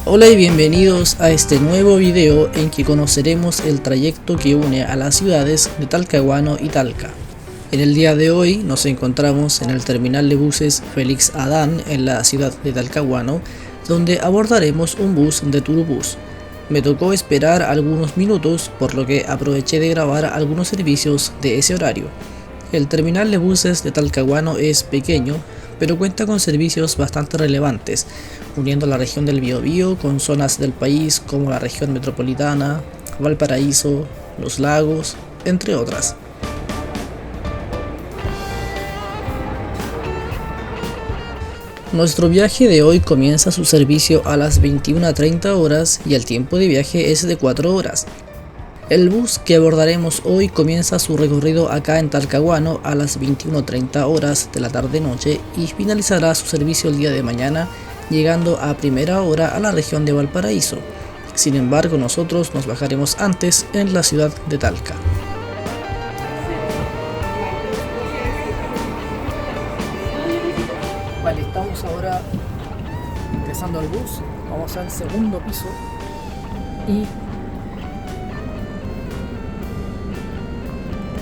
Hola y bienvenidos a este nuevo video en que conoceremos el trayecto que une a las ciudades de Talcahuano y Talca. En el día de hoy nos encontramos en el terminal de buses Félix Adán en la ciudad de Talcahuano, donde abordaremos un bus de Turubus. Me tocó esperar algunos minutos, por lo que aproveché de grabar algunos servicios de ese horario. El terminal de buses de Talcahuano es pequeño, pero cuenta con servicios bastante relevantes, uniendo la región del Biobío con zonas del país como la región metropolitana, Valparaíso, Los Lagos, entre otras. Nuestro viaje de hoy comienza su servicio a las 21:30 horas y el tiempo de viaje es de 4 horas. El bus que abordaremos hoy comienza su recorrido acá en Talcahuano a las 21:30 horas de la tarde-noche y finalizará su servicio el día de mañana, llegando a primera hora a la región de Valparaíso. Sin embargo, nosotros nos bajaremos antes en la ciudad de Talca. Vale, estamos ahora ingresando al bus, vamos al segundo piso y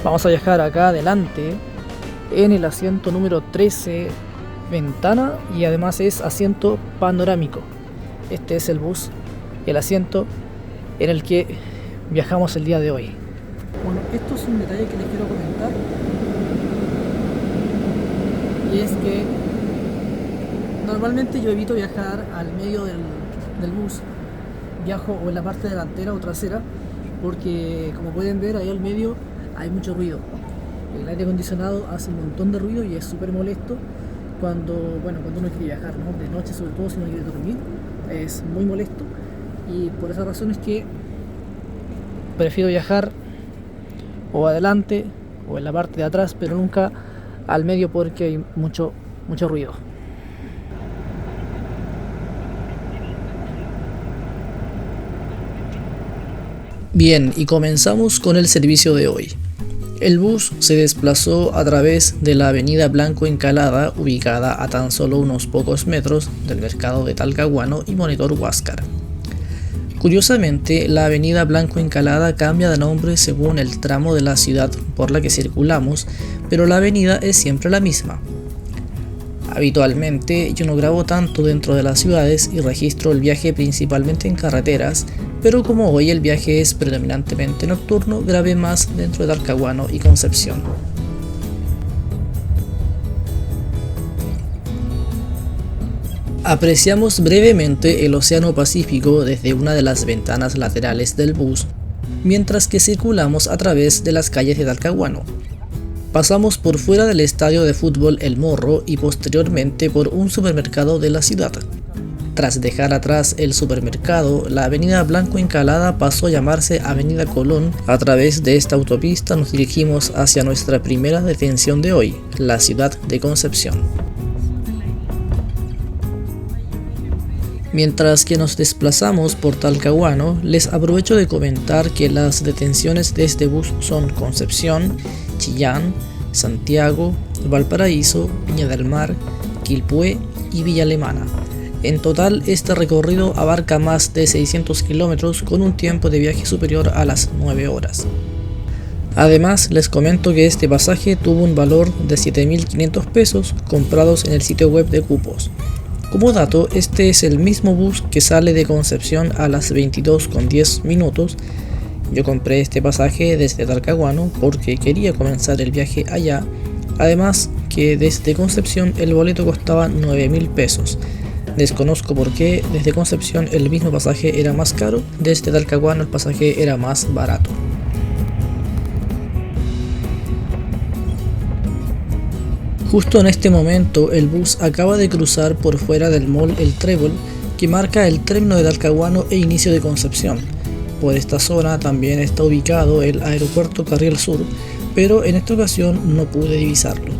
vamos a viajar acá adelante en el asiento número 13, ventana, y además es asiento panorámico. Este es el bus, el asiento en el que viajamos el día de hoy. Bueno, esto es un detalle que les quiero comentar, y es que normalmente yo evito viajar al medio del bus. Viajo o en la parte delantera o trasera, porque como pueden ver ahí al medio hay mucho ruido. El aire acondicionado hace un montón de ruido y es súper molesto cuando uno quiere viajar, ¿no? De noche, sobre todo si uno quiere dormir, es muy molesto, y por esa razón es que prefiero viajar o adelante o en la parte de atrás, pero nunca al medio porque hay mucho ruido. Bien, y comenzamos con el servicio de hoy. El bus se desplazó a través de la avenida Blanco Encalada, ubicada a tan solo unos pocos metros del mercado de Talcahuano y Monitor Huáscar. Curiosamente, la avenida Blanco Encalada cambia de nombre según el tramo de la ciudad por la que circulamos, pero la avenida es siempre la misma. Habitualmente yo no grabo tanto dentro de las ciudades y registro el viaje principalmente en carreteras, pero como hoy el viaje es predominantemente nocturno, grabé más dentro de Talcahuano y Concepción. Apreciamos brevemente el Océano Pacífico desde una de las ventanas laterales del bus, mientras que circulamos a través de las calles de Talcahuano. Pasamos por fuera del estadio de fútbol El Morro y posteriormente por un supermercado de la ciudad. Tras dejar atrás el supermercado, la avenida Blanco Encalada pasó a llamarse Avenida Colón. A través de esta autopista nos dirigimos hacia nuestra primera detención de hoy, la ciudad de Concepción. Mientras que nos desplazamos por Talcahuano, les aprovecho de comentar que las detenciones de este bus son Concepción, Chillán, Santiago, Valparaíso, Viña del Mar, Quilpué y Villa Alemana. En total, este recorrido abarca más de 600 kilómetros con un tiempo de viaje superior a las 9 horas. Además, les comento que este pasaje tuvo un valor de 7.500 pesos comprados en el sitio web de cupos. Como dato, este es el mismo bus que sale de Concepción a las 22:10. Yo compré este pasaje desde Talcahuano porque quería comenzar el viaje allá, además que desde Concepción el boleto costaba 9.000 pesos. Desconozco por qué desde Concepción el mismo pasaje era más caro, desde Talcahuano el pasaje era más barato. Justo en este momento el bus acaba de cruzar por fuera del mall El Trébol, que marca el término de Talcahuano e inicio de Concepción. Por esta zona también está ubicado el aeropuerto Carriel Sur, pero en esta ocasión no pude divisarlo.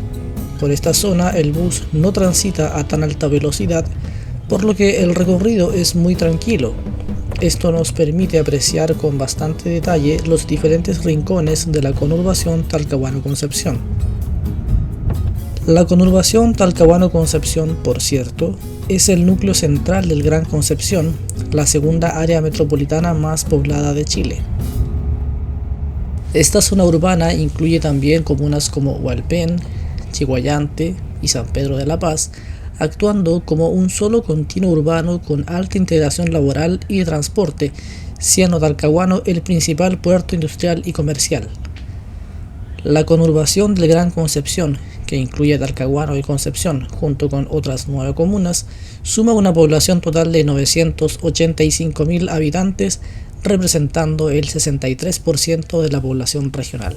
Por esta zona el bus no transita a tan alta velocidad, por lo que el recorrido es muy tranquilo. Esto nos permite apreciar con bastante detalle los diferentes rincones de la conurbación Talcahuano-Concepción. La conurbación Talcahuano-Concepción, por cierto, es el núcleo central del Gran Concepción, la segunda área metropolitana más poblada de Chile. Esta zona urbana incluye también comunas como Hualpén, Chiguayante y San Pedro de la Paz, actuando como un solo continuo urbano con alta integración laboral y de transporte, siendo Talcahuano el principal puerto industrial y comercial. La conurbación del Gran Concepción, que incluye Talcahuano y Concepción, junto con otras 9 comunas, suma una población total de 985.000 habitantes, representando el 63% de la población regional.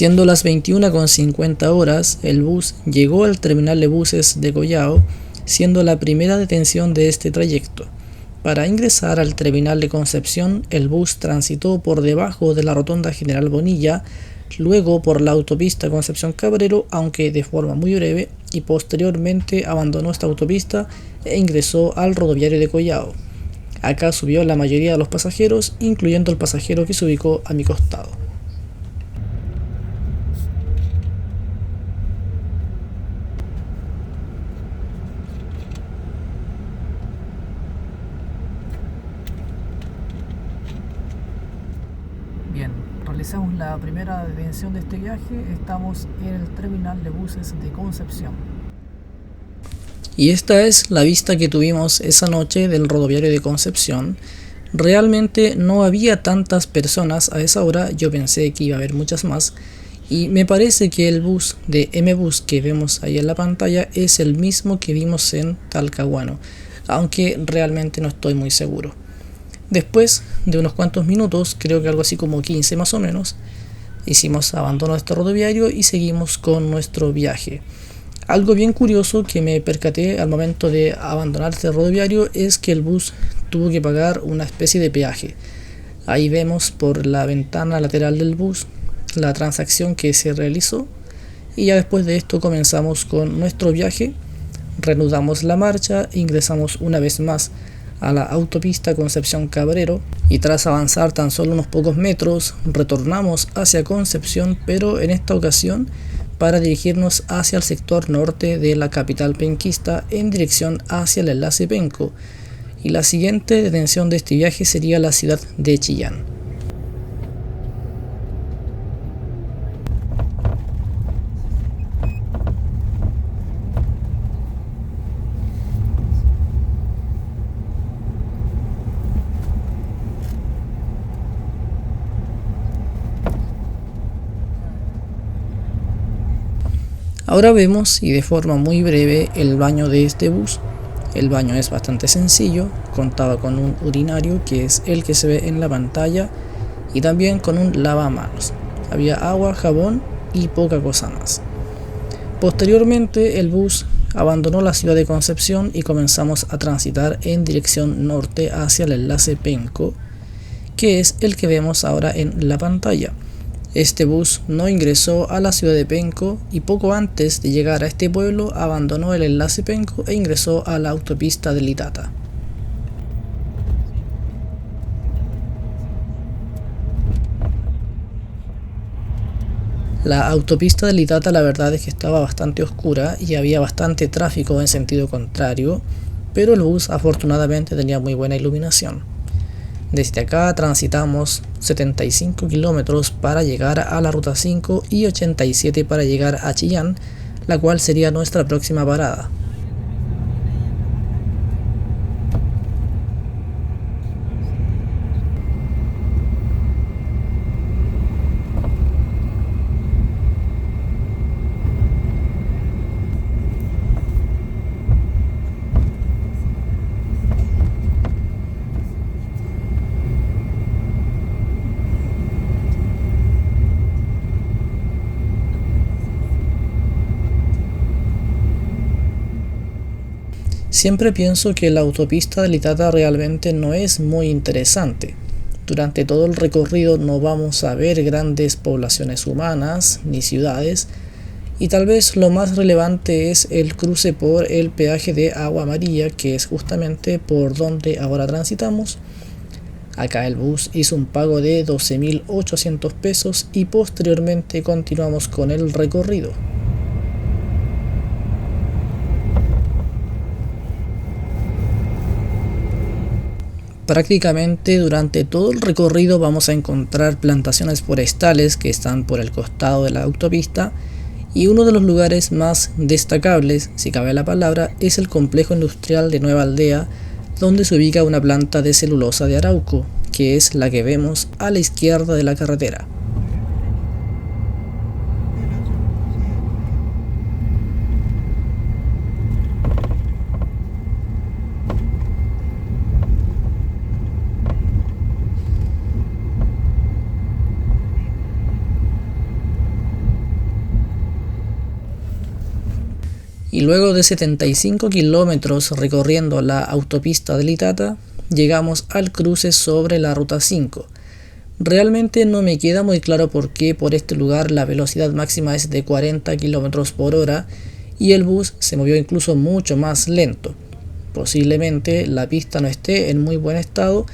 Siendo las 21:50 el bus llegó al terminal de buses de Collao, siendo la primera detención de este trayecto. Para ingresar al terminal de Concepción, el bus transitó por debajo de la rotonda General Bonilla, luego por la autopista Concepción Cabrero, aunque de forma muy breve, y posteriormente abandonó esta autopista e ingresó al rodoviario de Collao. Acá subió la mayoría de los pasajeros, incluyendo el pasajero que se ubicó a mi costado. Bien, realizamos la primera detención de este viaje, estamos en el terminal de buses de Concepción. Y esta es la vista que tuvimos esa noche del rodoviario de Concepción. Realmente no había tantas personas a esa hora, yo pensé que iba a haber muchas más, y me parece que el bus de M-Bus que vemos ahí en la pantalla es el mismo que vimos en Talcahuano, aunque realmente no estoy muy seguro. Después de unos cuantos minutos, creo que algo así como 15 más o menos, hicimos abandono de este rodoviario y seguimos con nuestro viaje. Algo bien curioso que me percaté al momento de abandonar este rodoviario es que el bus tuvo que pagar una especie de peaje. Ahí vemos por la ventana lateral del bus la transacción que se realizó y ya después de esto comenzamos con nuestro viaje, reanudamos la marcha, ingresamos una vez más a la autopista Concepción Cabrero y tras avanzar tan solo unos pocos metros retornamos hacia Concepción, pero en esta ocasión para dirigirnos hacia el sector norte de la capital penquista en dirección hacia el enlace Penco, y la siguiente detención de este viaje sería la ciudad de Chillán. Ahora vemos, y de forma muy breve, el baño de este bus. El baño es bastante sencillo, contaba con un urinario que es el que se ve en la pantalla y también con un lavamanos. Había agua, jabón y poca cosa más. Posteriormente el bus abandonó la ciudad de Concepción y comenzamos a transitar en dirección norte hacia el enlace Penco, que es el que vemos ahora en la pantalla. Este bus no ingresó a la ciudad de Penco y poco antes de llegar a este pueblo abandonó el enlace Penco e ingresó a la autopista de Litata. La autopista de Litata la verdad es que estaba bastante oscura y había bastante tráfico en sentido contrario, pero el bus afortunadamente tenía muy buena iluminación. Desde acá transitamos 75 kilómetros para llegar a la ruta 5 y 87 para llegar a Chillán, la cual sería nuestra próxima parada. Siempre pienso que la autopista del Itata realmente no es muy interesante. Durante todo el recorrido no vamos a ver grandes poblaciones humanas ni ciudades, y tal vez lo más relevante es el cruce por el peaje de Agua Amarilla, que es justamente por donde ahora transitamos. Acá el bus hizo un pago de 12.800 pesos y posteriormente continuamos con el recorrido. Prácticamente durante todo el recorrido vamos a encontrar plantaciones forestales que están por el costado de la autopista, y uno de los lugares más destacables, si cabe la palabra, es el complejo industrial de Nueva Aldea, donde se ubica una planta de celulosa de Arauco, que es la que vemos a la izquierda de la carretera. Y luego de 75 kilómetros recorriendo la autopista del Itata, llegamos al cruce sobre la ruta 5. Realmente no me queda muy claro por qué por este lugar la velocidad máxima es de 40 kilómetros por hora y el bus se movió incluso mucho más lento. Posiblemente la pista no esté en muy buen estado,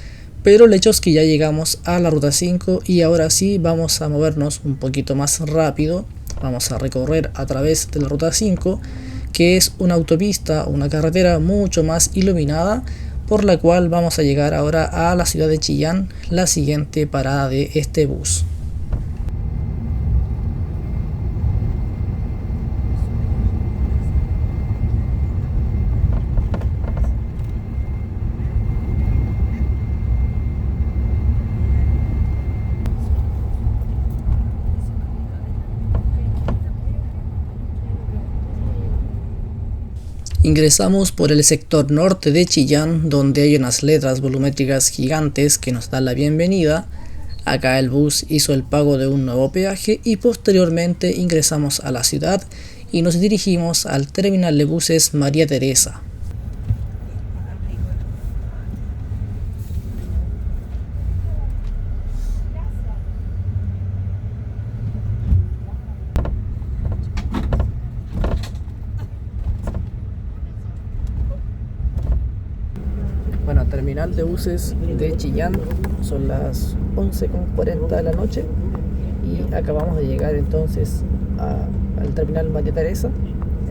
pero el hecho es que ya llegamos a la ruta 5 y ahora sí vamos a movernos un poquito más rápido. Vamos a recorrer a través de la ruta 5, que es una autopista, una carretera mucho más iluminada, por la cual vamos a llegar ahora a la ciudad de Chillán, la siguiente parada de este bus. Ingresamos por el sector norte de Chillán, donde hay unas letras volumétricas gigantes que nos dan la bienvenida. Acá el bus hizo el pago de un nuevo peaje y posteriormente ingresamos a la ciudad y nos dirigimos al terminal de buses María Teresa. Bueno, terminal de buses de Chillán, son las 11:40 de la noche y acabamos de llegar entonces al terminal María Teresa.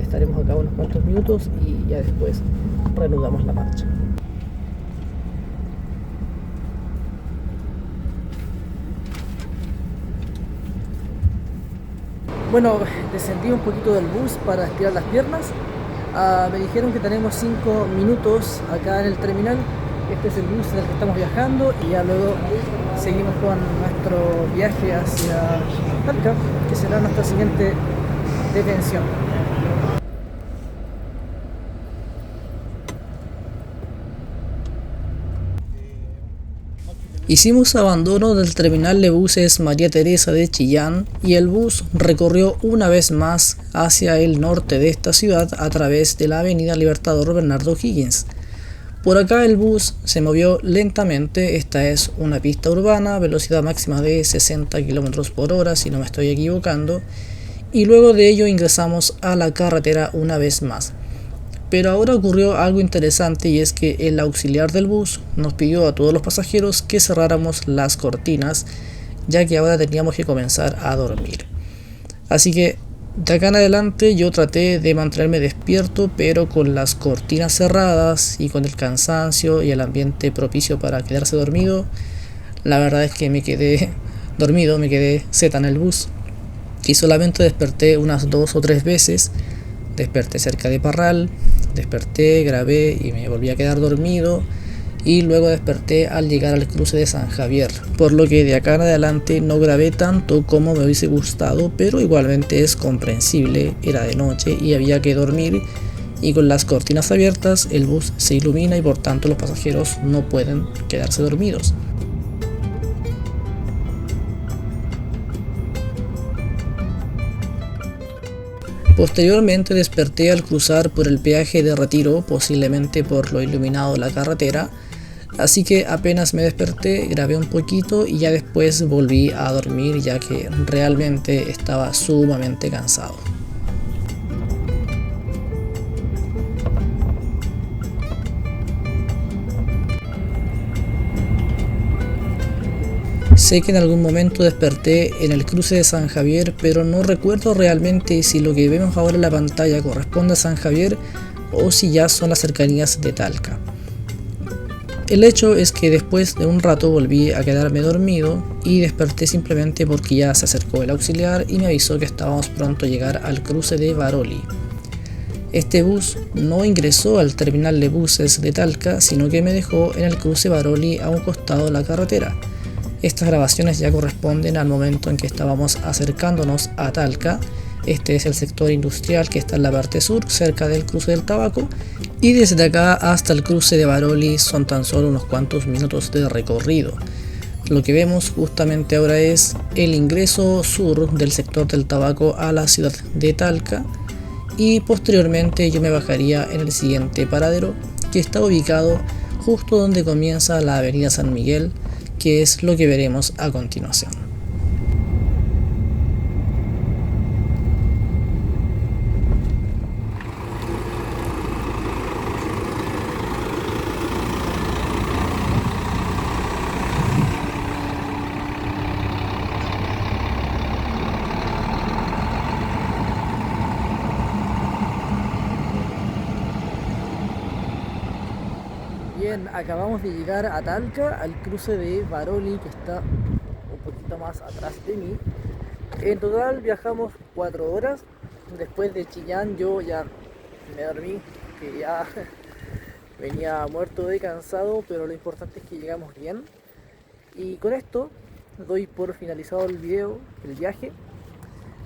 Estaremos acá unos cuantos minutos y ya después reanudamos la marcha. Bueno, descendí un poquito del bus para estirar las piernas. Me dijeron que tenemos 5 minutos acá en el terminal. Este es el bus en el que estamos viajando y ya luego seguimos con nuestro viaje hacia Talca, que será nuestra siguiente detención. Hicimos abandono del terminal de buses María Teresa de Chillán y el bus recorrió una vez más hacia el norte de esta ciudad a través de la avenida Libertador Bernardo O'Higgins. Por acá el bus se movió lentamente. Esta es una pista urbana, velocidad máxima de 60 km por hora si no me estoy equivocando, y luego de ello ingresamos a la carretera una vez más. Pero ahora ocurrió algo interesante y es que el auxiliar del bus nos pidió a todos los pasajeros que cerráramos las cortinas, ya que ahora teníamos que comenzar a dormir. Así que de acá en adelante yo traté de mantenerme despierto, pero con las cortinas cerradas y con el cansancio y el ambiente propicio para quedarse dormido, la verdad es que me quedé dormido, me quedé zeta en el bus y solamente desperté unas 2 o 3 veces. Desperté cerca de Parral, desperté, grabé y me volví a quedar dormido y luego desperté al llegar al cruce de San Javier, por lo que de acá en adelante no grabé tanto como me hubiese gustado, pero igualmente es comprensible, era de noche y había que dormir y con las cortinas abiertas el bus se ilumina y por tanto los pasajeros no pueden quedarse dormidos. Posteriormente desperté al cruzar por el peaje de Retiro, posiblemente por lo iluminado de la carretera, así que apenas me desperté, grabé un poquito y ya después volví a dormir ya que realmente estaba sumamente cansado. Sé que en algún momento desperté en el cruce de San Javier, pero no recuerdo realmente si lo que vemos ahora en la pantalla corresponde a San Javier o si ya son las cercanías de Talca. El hecho es que después de un rato volví a quedarme dormido y desperté simplemente porque ya se acercó el auxiliar y me avisó que estábamos pronto a llegar al cruce de Baroli. Este bus no ingresó al terminal de buses de Talca, sino que me dejó en el cruce Baroli a un costado de la carretera. Estas grabaciones ya corresponden al momento en que estábamos acercándonos a Talca. Este es el sector industrial que está en la parte sur, cerca del cruce del Tabaco, y desde acá hasta el cruce de Baroli son tan solo unos cuantos minutos de recorrido. Lo que vemos justamente ahora es el ingreso sur del sector del Tabaco a la ciudad de Talca, y posteriormente yo me bajaría en el siguiente paradero, que está ubicado justo donde comienza la avenida San Miguel, que es lo que veremos a continuación. Bien, acabamos de llegar a Talca, al cruce de Baroli, que está un poquito más atrás de mí. En total viajamos 4 horas. Después de Chillán yo ya me dormí, que ya venía muerto de cansado, pero lo importante es que llegamos bien. Y con esto doy por finalizado el video, el viaje.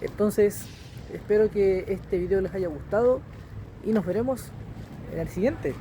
Entonces espero que este video les haya gustado y nos veremos en el siguiente.